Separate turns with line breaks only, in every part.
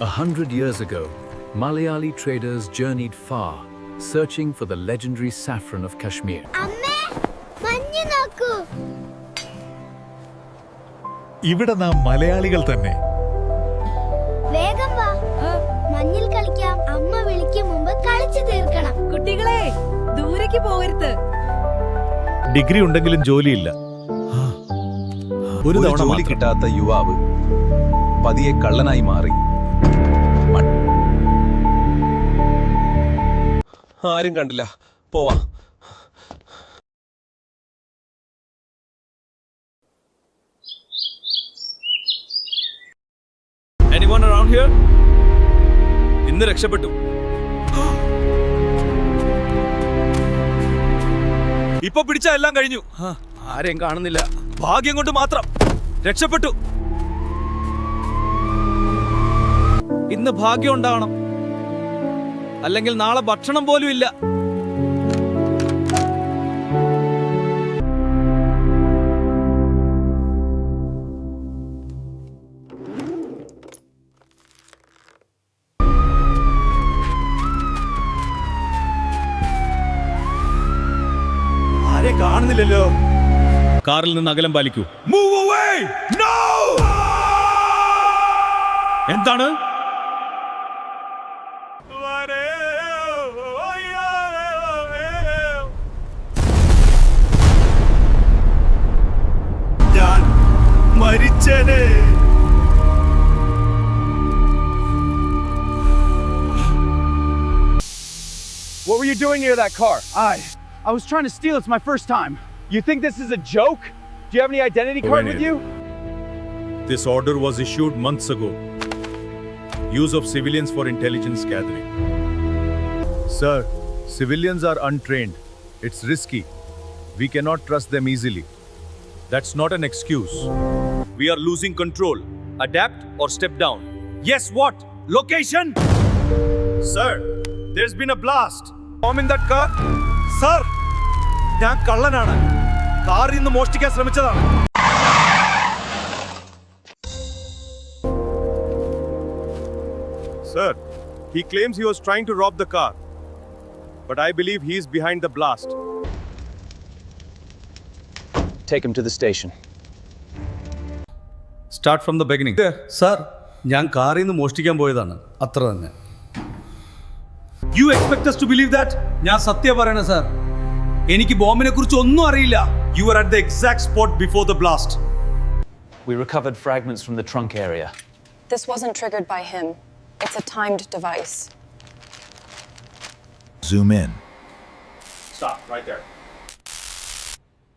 100 years ago, Malayali traders journeyed far, searching for the legendary saffron of Kashmir.
അമ്മേ, മഞ്ഞ് നോക്കൂ.
ഇവിടെ നാം മലയാളികൾ തന്നെ.
വേഗം വാ, മഞ്ഞിൽ കളിക്കാം. അമ്മ വിളിക്കും മുമ്പ് കളിച്ചു തീർക്കണം.
കുട്ടികളെ, ദൂരേക്ക് പോകരുത്.
ഡിഗ്രി ഉണ്ടെങ്കിലും ജോലിയില്ല.
ഒരു തവണ ജോലി കിട്ടാത്ത യുവാവ് പതിയെ കള്ളനായി മാറി. ആരും കണ്ടില്ല, പോവാ.
Anyone around here? ഇന്ന് രക്ഷപ്പെട്ടു. ഇപ്പൊ പിടിച്ച എല്ലാം കഴിഞ്ഞു. ആരെയും കാണുന്നില്ല. ഭാഗ്യം കൊണ്ട് മാത്രം രക്ഷപ്പെട്ടു. ഇന്ന് ഭാഗ്യം ഉണ്ടാവണം, അല്ലെങ്കിൽ നാളെ ഭക്ഷണം പോലും ഇല്ല. ആരെ കാണുന്നില്ലല്ലോ. കാറിൽ നിന്ന് അകലം പാലിക്കൂ. Move away! No! എന്താണ്? ഞാൻ മരിച്ചേനെ.
What were you doing near that car? I was trying to steal. It's my first time. You think this is a joke? Do you have any identity card with you?
This order was issued months ago. Use of civilians for intelligence gathering. Sir, civilians are untrained. It's risky. We cannot trust them easily. That's not an excuse.
We are losing control. Adapt or step down. Yes, what? Location?
Sir, there's been a blast.
Bomb in that car? Sir, ഞാൻ കള്ളനാണ്. കാറിൽ നിന്ന് മോഷ്ടിക്കാൻ ശ്രമിച്ചതാണ്.
Sir, he claims he was trying to rob the car. But I believe he is behind the blast.
Take him to the station.
Start from the beginning.
Sir, ഞാൻ കാറിൽ നിന്ന് മോഷ്ടിക്കാൻ പോയതാണ്, അത്ര തന്നെ.
You expect us to believe that?
ഞാൻ സത്യം പറയണ സാർ, എനിക്ക് ബോംബിനെ കുറിച്ച് ഒന്നും അറിയില്ല.
You were at the exact spot before the blast.
We recovered fragments from the trunk area.
This wasn't triggered by him. It's a timed device.
Zoom in.
Stop right there.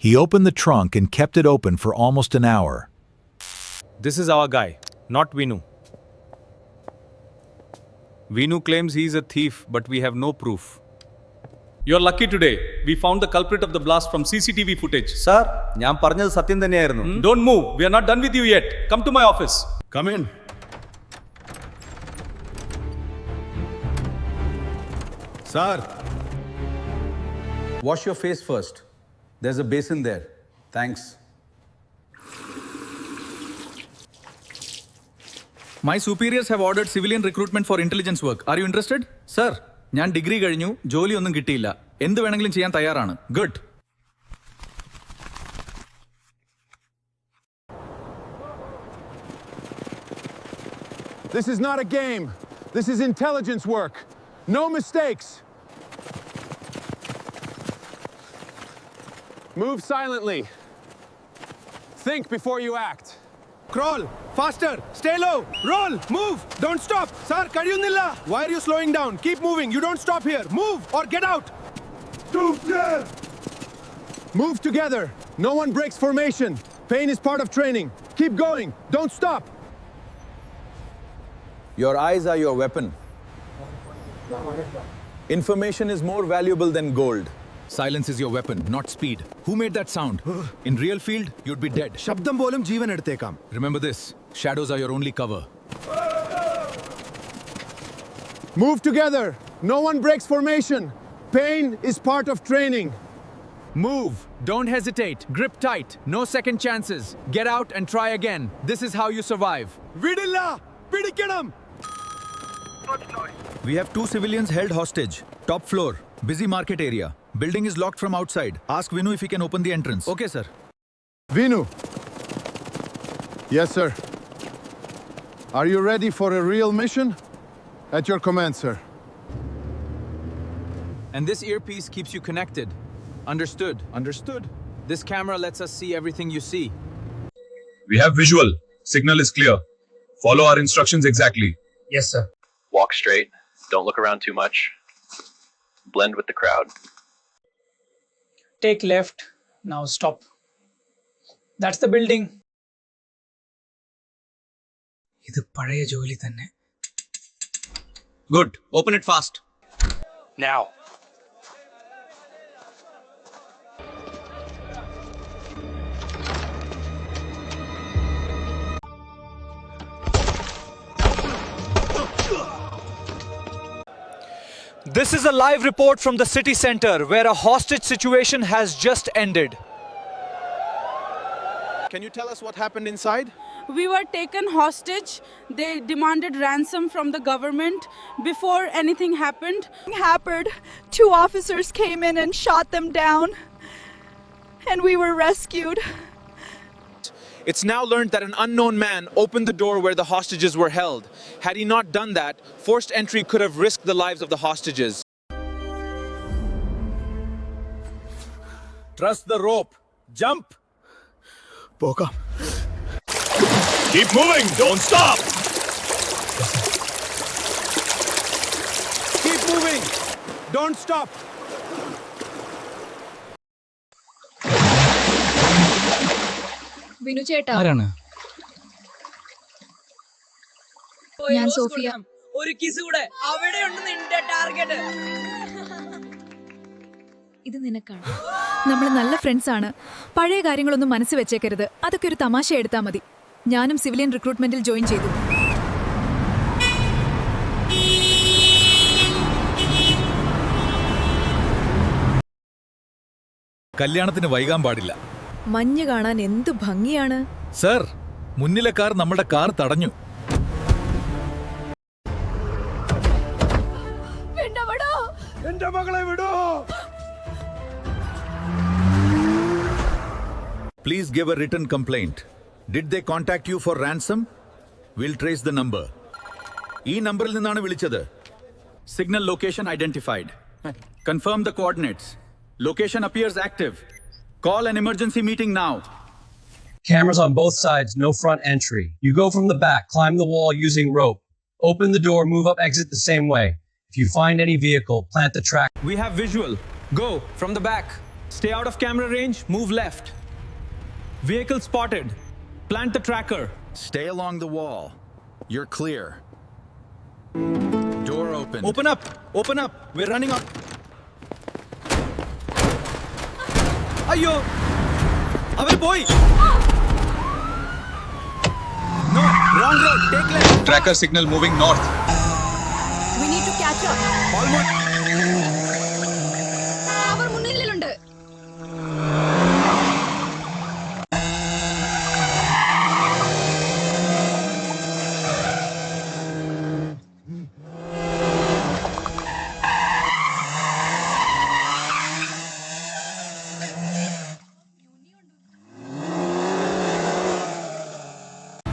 He opened the trunk and kept it open for almost an hour.
This is our guy, not Vinu. Vinu claims he is a thief, but we have no proof. You're lucky today. We found the culprit of the blast from CCTV footage.
Sir, ഞാൻ പറഞ്ഞത് സത്യം തന്നെയായിരുന്നു.
Don't move. We are not done with you yet. Come to my office.
Come in.
Sir, wash your face first. There's a basin there. Thanks.
My superiors have ordered civilian recruitment for intelligence work. Are you interested? Sir, ഞാൻ degree കഴിഞ്ഞു, ജോലിയൊന്നും കിട്ടിയില്ല. എന്ത് വേണമെങ്കിലും ചെയ്യാൻ തയ്യാറാണ്. Good.
This is not a game. This is intelligence work. No mistakes. Move silently. Think before you act.
Crawl. Faster. Stay low. Roll. Move. Don't stop. Sir, kadiyunnilla. Why are you slowing down? Keep moving. You don't stop here. Move or get out.
Move together. No one breaks formation. Pain is part of training. Keep going. Don't stop.
Your eyes are your weapon. Information is more valuable than gold.
Silence is your weapon, not speed. Who made that sound? In real field, you'd be dead.
ശബ്ദം പോലും ജീവൻ എടുത്തേക്കാം.
Remember this. Shadows are your only cover.
Move together. No one breaks formation. Pain is part of training.
Move. Don't hesitate. Grip tight. No second chances. Get out and try again. This is how you survive.
വിടില്ല. പിടിക്കണം.
We have 2 civilians held hostage. Top floor, busy market area. Building is locked from outside. Ask Vinu if he can open the entrance. Okay, sir.
Vinu. Yes, sir. Are you ready for a real mission? At your command, sir.
And this earpiece keeps you connected. Understood.
Understood.
This camera lets us see everything you see.
We have visual. Signal is clear. Follow our instructions exactly.
Yes, sir.
Walk straight. Don't look around too much. Blend with the crowd.
Take left. Now stop. That's the building. ഇത് പഴയ ജോലി തന്നെ.
Good. Open it fast.
Now.
This is a live report from the city center where a hostage situation has just ended.
Can you tell us what happened inside?
We were taken hostage. They demanded ransom from the government. Before anything happened,
2 officers came in and shot them down. And we were rescued.
It's now learned that an unknown man opened the door where the hostages were held. Had he not done that, forced entry could have risked the lives of the hostages.
Trust the rope. Jump. Poka. Keep moving. Don't stop.
Keep moving. Don't stop.
Vinu ചേട്ടാ,
ആരാണ്?
ഞാൻ Sophia.
ഒരു kiss കൂടെ. അവിടെയുണ്ട് നിന്റെ target.
ഇത് നിനക്കാണ്.
നമ്മൾ നല്ല ഫ്രണ്ട്സ് ആണ്. പഴയ കാര്യങ്ങളൊന്നും മനസ്സ് വെച്ചേക്കരുത്. അതൊക്കെ ഒരു തമാശ എടുത്താൽ മതി. ഞാനും സിവിലിയൻ റിക്രൂട്ട്മെന്റിൽ ജോയിൻ ചെയ്തു.
കല്യാണത്തിന് വൈകാൻ പാടില്ല.
മഞ്ഞ് കാണാൻ എന്ത് ഭംഗിയാണ്.
സർ, മുന്നിലെ കാർ നമ്മുടെ കാർ തടഞ്ഞു.
എന്റെ മകളെ വിടൂ.
Please give a written complaint. Did they contact you for ransom? We'll trace the number. ഈ നമ്പറിൽ നിന്നാണ് വിളിച്ചത്. Signal location identified. Confirm the coordinates. Location appears active. Call an emergency meeting now.
Cameras on both sides, no front entry. You go from the back, climb the wall using rope. Open the door, move up exit the same way. If you find any vehicle, plant the track.
We have visual. Go from the back. Stay out of camera range, move left. Vehicle spotted. Plant the tracker.
Stay along the wall. You're clear. Door open.
Open up. Open up. We're running out. Ayyo! Avar boy! No, wrong road. Take left. Tracker signal moving north.
We need to catch up.
Almost.
അവർ മുന്നിലുണ്ട്.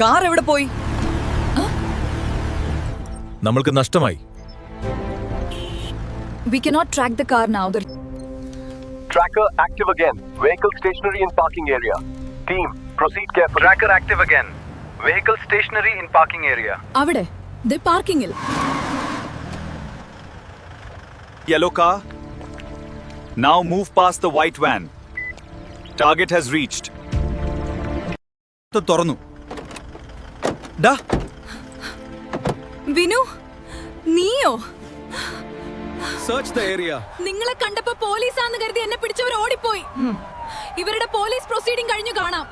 Car എവിടെ പോയി?
നമ്മൾക്ക് നഷ്ടമായി.
We cannot track the car now.
Tracker active again. Vehicle stationary in parking area. Team, proceed carefully. Tracker active again. Vehicle stationary in parking area.
അവിടെ പാർക്കിംഗിൽ.
Yellow car. Now move past the white van. Target has reached. തുറന്നു. ഡാ.
വിനു, നീയോ?
Search the area.
നിങ്ങളെ കണ്ടപ്പോ പോലീസാന്ന് കരുതി എന്നെ പിടിച്ചവർ ഓടിപ്പോയി. ഇവരുടെ പോലീസ് പ്രൊസീഡിംഗ് കഴിഞ്ഞു കാണാം.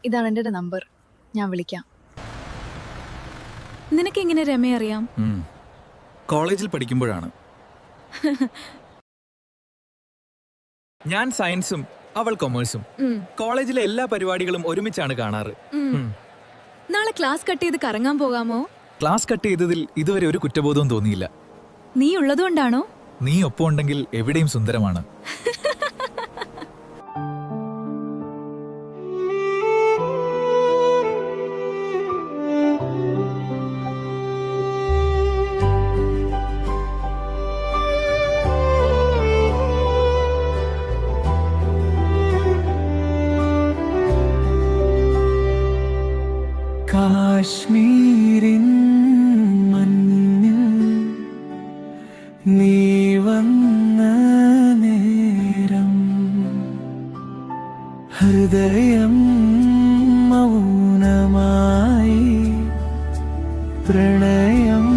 ഇതാണ് എന്റെ നമ്പർ. ഞാൻ വിളിക്കാം.
നിനക്ക് എങ്ങനെ രമയെ അറിയാം?
കോളേജിൽ പഠിക്കുമ്പോഴാണ്. ഞാൻ സയൻസും
അവൾ കൊമേഴ്സും. കോളേജിലെ എല്ലാ പരിപാടികളും ഒരുമിച്ചാണ് കാണാറ്.
നാളെ ക്ലാസ് കട്ട് ചെയ്ത് കറങ്ങാൻ പോകാമോ?
ക്ലാസ് കട്ട് ചെയ്തതിൽ ഇതുവരെ ഒരു കുറ്റബോധവും തോന്നിയില്ല.
നീ ഉള്ളതുകൊണ്ടാണോ?
നീ ഒപ്പം ഉണ്ടെങ്കിൽ എവിടെയും സുന്ദരമാണ്.
കാശ്മീരിൻ മഞ്ഞിൽ നീ വന്ന നേരം ഹൃദയം മൗനമായി പ്രണയം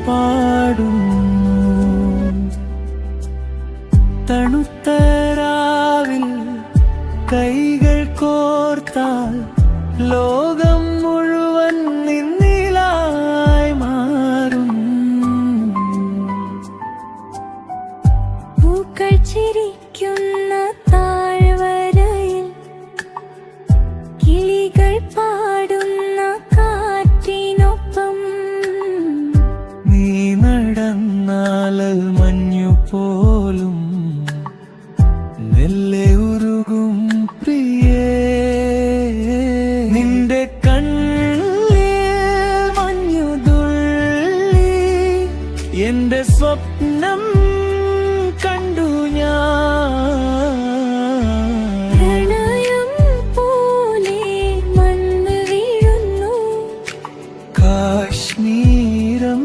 പാടുന്നു. തണുത്ത രാവിൽ കൈകൾ കോർത്താൽ ലോകം മുഴുവൻ നിന്നിലായി മാറും.
പൂക്കൾ ചിരിക്കുന്ന താഴ്വരയിൽ കിളികൾ പാടുന്ന കാറ്റിനൊപ്പം
നീ നടന്നാലൽ മഞ്ഞു പോലും മെല്ലെ ഉരുകും പ്രിയേ. നിന്റെ കണ്ണിൽ മഞ്ഞുതുള്ളി എന്റെ സ്വപ്നം കണ്ടു ഞാൻ.
പ്രണയം പോലെ മണ്ണ് വീഴുന്നു.
കാശ്മീരം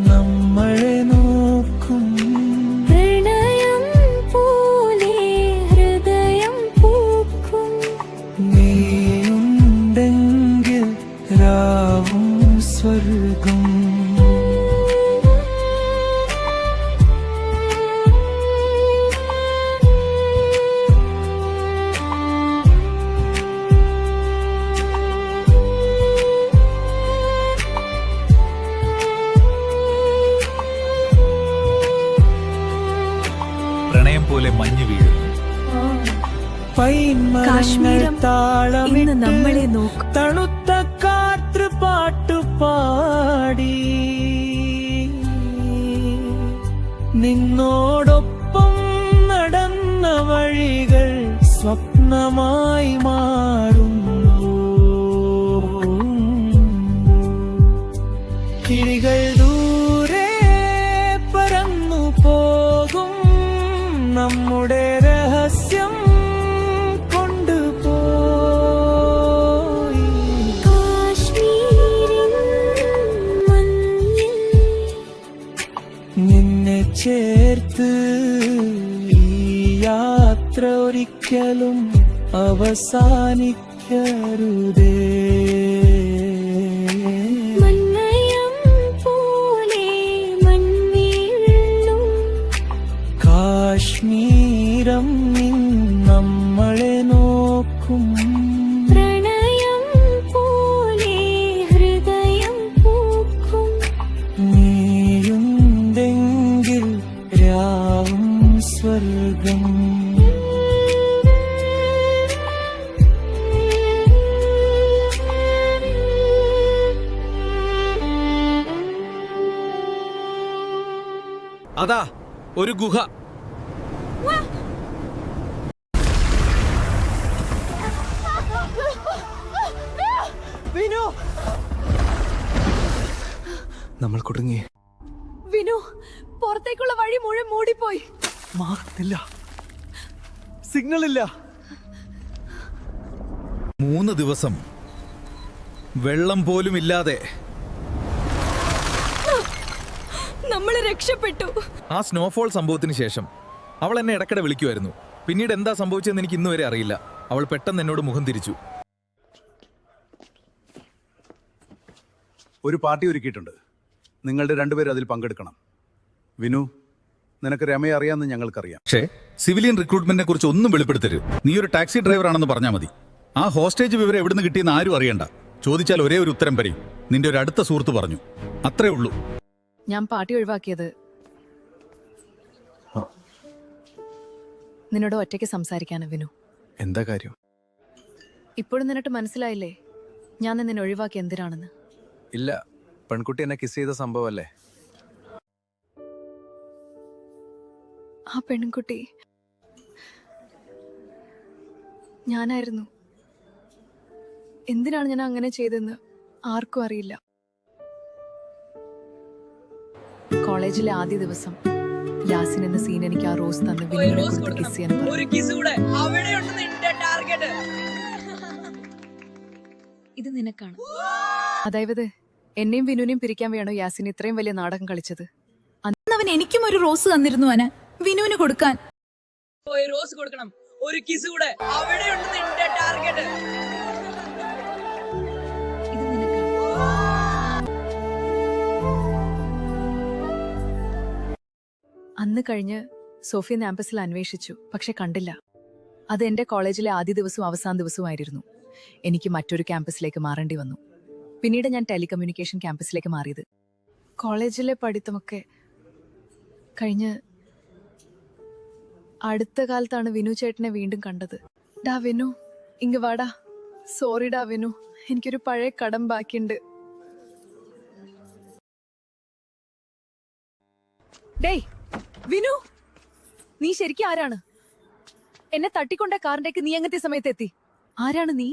നമ്മളെ നോക്കും.
പ്രണയം പോലെ ഹൃദയം പൂക്കും.
നീയുണ്ടെങ്കിൽ രാവും സ്വർഗം.
പ്രണയം പോലെ മഞ്ഞു വീഴുന്നു.
കാശ്മീരം ഇന്ന് നമ്മളെ നോക്കും.
തണുത്ത കാറ്റ് പാട്ടു പാടി നിന്നോടൊപ്പം നടന്ന വഴികൾ സ്വപ്നമായി മാറുന്നു. കിളികൾ ദൂരെ പറന്നു പോകും നമ്മുടെ രഹസ്യം കൊണ്ടുപോയി.
കാശ്മീരിൻ മഞ്ഞിൽ
നിന്നെ ചേർത്ത് ഈ യാത്ര ഒരിക്കലും അവസാനിക്കരുതേ.
മഞ്ഞയം പോലെ മൺവീഴുന്നു.
കാശ്മീരം നമ്മളെ നോക്കും.
പ്രണയം പോലെ ഹൃദയം പൂക്കും.
നീയുണ്ടെങ്കിൽ രാവും സ്വർഗം.
അതാ ഒരു ഗുഹ.
വിനു, നമ്മൾ കുടുങ്ങി.
വിനു, പുറത്തേക്കുള്ള വഴി മുഴുവൻ മൂടിപ്പോയി.
മാറുന്നില്ല, സിഗ്നൽ ഇല്ല.
3 ദിവസം വെള്ളം പോലും ഇല്ലാതെ
നമ്മൾ രക്ഷപ്പെട്ടു.
ആ സ്നോഫോൾ സംഭവത്തിന് ശേഷം അവൾ എന്നെ ഇടയ്ക്കിടെ വിളിക്കുമായിരുന്നു. പിന്നീട് എന്താ സംഭവിച്ചതെന്ന് എനിക്ക് ഇന്നുവരെ അറിയില്ല. അവൾ പെട്ടെന്ന് എന്നോട് മുഖം തിരിച്ചു.
ഒരു പാർട്ടി ഒരുക്കിയിട്ടുണ്ട്. നിങ്ങളുടെ രണ്ടുപേരും അതിൽ പങ്കെടുക്കണം. വിനു, നിനക്ക് രമയെ അറിയാമെന്ന് ഞങ്ങൾക്കറിയാം.
പക്ഷേ സിവിലിയൻ റിക്രൂട്ട്മെന്റിനെ കുറിച്ച് ഒന്നും വെളിപ്പെടുത്തരുത്. നീ ഒരു ടാക്സി ഡ്രൈവർ ആണെന്ന് പറഞ്ഞാൽ മതി. ആ ഹോസ്റ്റേജ് വിവരം എവിടുന്ന് കിട്ടിയെന്ന് ആരും അറിയണ്ട. ചോദിച്ചാൽ ഒരേ ഒരു ഉത്തരം പറയും. നിന്റെ ഒരു അടുത്ത സുഹൃത്ത് പറഞ്ഞു. അത്രേ ഉള്ളൂ.
ഞാൻ പാർട്ടി ഒഴിവാക്കിയത്
നിന്നോട് ഒറ്റയ്ക്ക് സംസാരിക്കാനാ വിനു.
എന്താ കാര്യം?
ഇപ്പോഴും നിന്നിട്ട് മനസ്സിലായില്ലേ ഞാൻ നിന്നെ ഒഴിവാക്കി എന്തിനാണെന്ന്?
ഇല്ല, പെൺകുട്ടി എന്നെ കിസ് ചെയ്ത സംഭവമല്ലേ?
ആ പെൺകുട്ടി ഞാനായിരുന്നു. എന്തിനാണ് ഞാൻ അങ്ങനെ ചെയ്തതെന്ന് ആർക്കും അറിയില്ല. കോളേജിലെ ആദ്യ ദിവസം യാസിൻ എന്ന സീൻ എനിക്ക് ആ റോസ് തന്ന് വിനുവിനെ കൊടുത്ത് കിസ് ചെയ്യാൻ ഇത് നിനക്കാണ്. അതായത് എന്നെയും വിനുവിനെയും പിരിക്കാൻ വേണോ യാസിൻ ഇത്രയും വലിയ നാടകം കളിച്ചത്?
അന്ന് അവൻ എനിക്കും ഒരു റോസ് തന്നിരുന്നു അന വിനുവിന് കൊടുക്കാൻ.
റോസ് കൊടുക്കണം, ഒരു കിസ് കൂടെ. അവിടെയുണ്ട് നിന്റെ ടാർഗറ്റ്.
ഇത് നിനക്കാണ്. അന്ന് കഴിഞ്ഞ് സോഫിയ ക്യാമ്പസിൽ അന്വേഷിച്ചു, പക്ഷെ കണ്ടില്ല. അത് എന്റെ കോളേജിലെ ആദ്യ ദിവസവും അവസാന ദിവസവുമായിരുന്നു. എനിക്ക് മറ്റൊരു ക്യാമ്പസിലേക്ക് മാറേണ്ടി വന്നു. പിന്നീട് ഞാൻ ടെലികമ്മ്യൂണിക്കേഷൻ ക്യാമ്പസിലേക്ക് മാറിയത്. കോളേജിലെ പഠിത്തമൊക്കെ കഴിഞ്ഞ് അടുത്ത കാലത്താണ് വിനു ചേട്ടനെ വീണ്ടും കണ്ടത്. ഡാ വിനു, ഇങ്ങ് വാടാ. സോറി ഡാ വിനു, എനിക്കൊരു പഴയ കടം ബാക്കിയുണ്ട്. ഡേയ് വിനു, നീ ശരിക്കും ആരാണ്? എന്നെ തട്ടിക്കൊണ്ട കാറിന്റേക്ക് നീ എങ്ങനത്തെ സമയത്ത് എത്തി? ആരാണ് നീ?